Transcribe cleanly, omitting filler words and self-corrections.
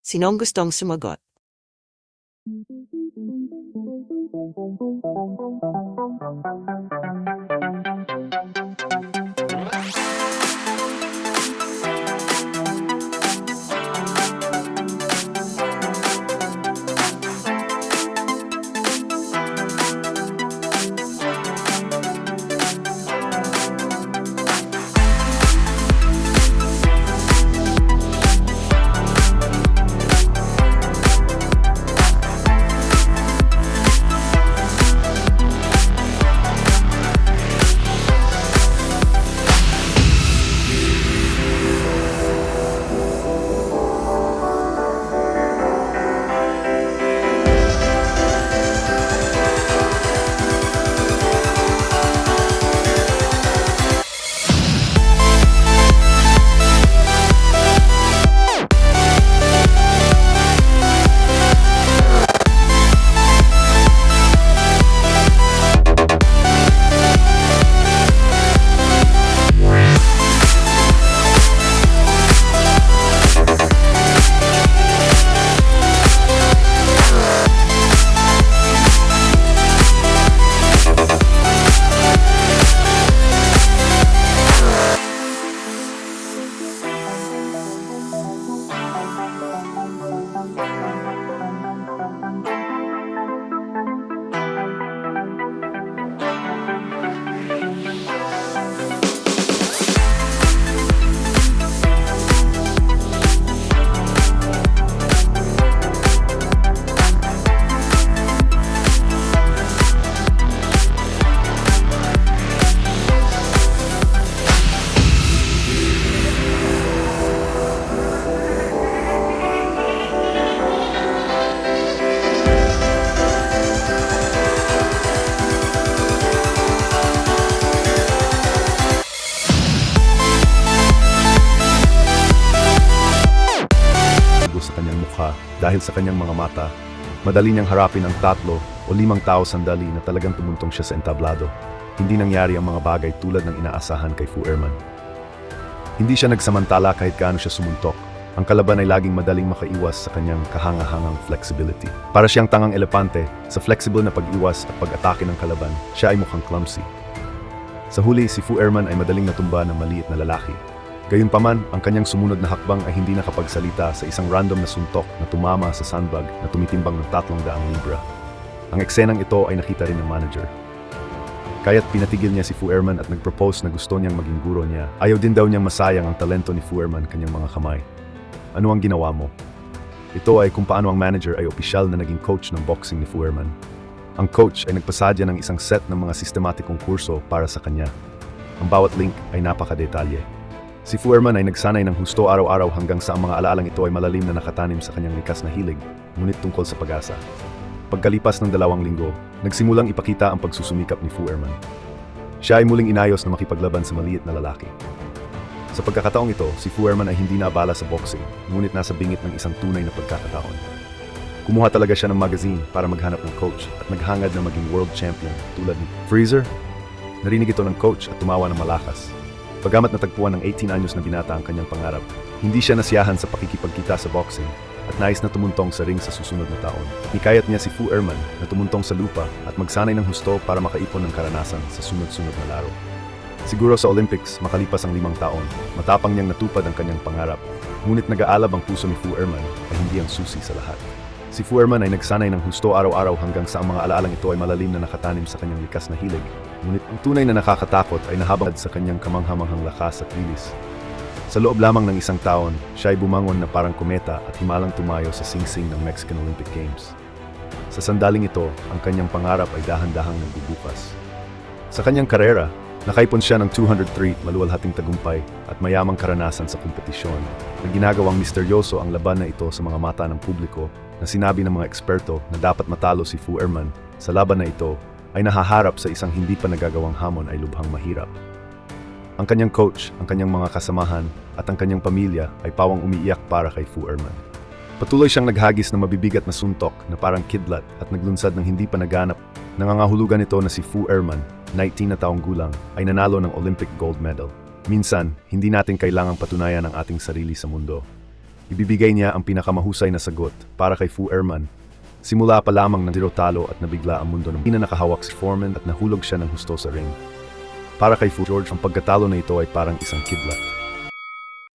Sinong gustong sumagot? Sa kanyang mukha dahil sa kanyang mga mata, madali niyang harapin ang 3 o 5 tao sandali na talagang tumuntong siya sa entablado. Hindi nangyari ang mga bagay tulad ng inaasahan kay Fu Erman. Hindi siya nagsamantala kahit gaano siya sumuntok. Ang kalaban ay laging madaling makaiwas sa kanyang kahanga-hangang flexibility. Para siyang tangang elepante, sa flexible na pag-iwas at pag-atake ng kalaban, siya ay mukhang clumsy. Sa huli, si Fu Erman ay madaling natumba ng maliit na lalaki. Gayunpaman, ang kanyang sumunod na hakbang ay hindi nakapagsalita sa isang random na suntok na tumama sa sandbag na tumitimbang ng 300 libra. Ang eksenang ito ay nakita rin ng manager. Kaya't pinatigil niya si Fu Erman at nagpropose na gusto niyang maging guro niya. Ayaw din daw niyang masayang ang talento ni Fu Erman kanyang mga kamay. Ano ang ginawa mo? Ito ay kung paano ang manager ay opisyal na naging coach ng boxing ni Fu Erman. Ang coach ay nagpasadya ng isang set ng mga sistematikong kurso para sa kanya. Ang bawat link ay napakadetalye. Si Fu Erman ay nagsanay ng husto araw-araw hanggang sa ang mga alaalang ito ay malalim na nakatanim sa kanyang likas na hilig, ngunit tungkol sa pag-asa. Pagkalipas ng 2 linggo, nagsimulang ipakita ang pagsusumikap ni Fu Erman. Siya ay muling inayos na makipaglaban sa maliit na lalaki. Sa pagkakataong ito, si Fu Erman ay hindi naabala sa boxing, ngunit nasa bingit ng isang tunay na pagkakataon. Kumuha talaga siya ng magazine para maghanap ng coach at naghangad na maging world champion tulad ni Freezer. Narinig ito ng coach at tumawa ng malakas. Pagamat natagpuan ng 18 anyos na binata ang kanyang pangarap, hindi siya nasiyahan sa pakikipagkita sa boxing at nais na tumuntong sa ring sa susunod na taon. Hikayat niya si Fu Erman na tumuntong sa lupa at magsanay ng husto para makaipon ng karanasan sa sunod-sunod na laro. Siguro sa Olympics, makalipas ang 5 taon, matapang niyang natupad ang kanyang pangarap, ngunit nag-aalab ang puso ni Fu Erman ay hindi ang susi sa lahat. Si Fu Erman ay nagsanay ng husto araw-araw hanggang sa ang mga alaalang ito ay malalim na nakatanim sa kanyang likas na hilig. Ngunit ang tunay na nakakatakot ay nahabang sa kanyang kamanghamanghang lakas at bilis. Sa loob lamang ng 1 taon, siya ay bumangon na parang kometa at himalang tumayo sa singsing ng Mexican Olympic Games. Sa sandaling ito, ang kanyang pangarap ay dahan-dahang nagbubukas. Sa kanyang karera, nakaipon siya ng 203 maluwalhating tagumpay at mayamang karanasan sa kompetisyon na ginagawang misteryoso ang laban na ito sa mga mata ng publiko na sinabi ng mga eksperto na dapat matalo si Fu Erman sa laban na ito ay nahaharap sa isang hindi pa nagagawang hamon ay lubhang mahirap. Ang kanyang coach, ang kanyang mga kasamahan at ang kanyang pamilya ay pawang umiiyak para kay Fu Erman. Patuloy siyang naghagis ng mabibigat na suntok na parang kidlat at naglunsad ng hindi pa naganap. Nangangahulugan ito na si Fu Erman, 19 na taong gulang, ay nanalo ng Olympic gold medal. Minsan, hindi natin kailangang patunayan ang ating sarili sa mundo. Ibibigay niya ang pinakamahusay na sagot para kay Fu Erman. Simula pa lamang ng 0 talo at nabigla ang mundo ng nakahawak si Foreman at nahulog siya ng husto sa ring. Para kay Fu George, ang pagkatalo na ito ay parang isang kidlat.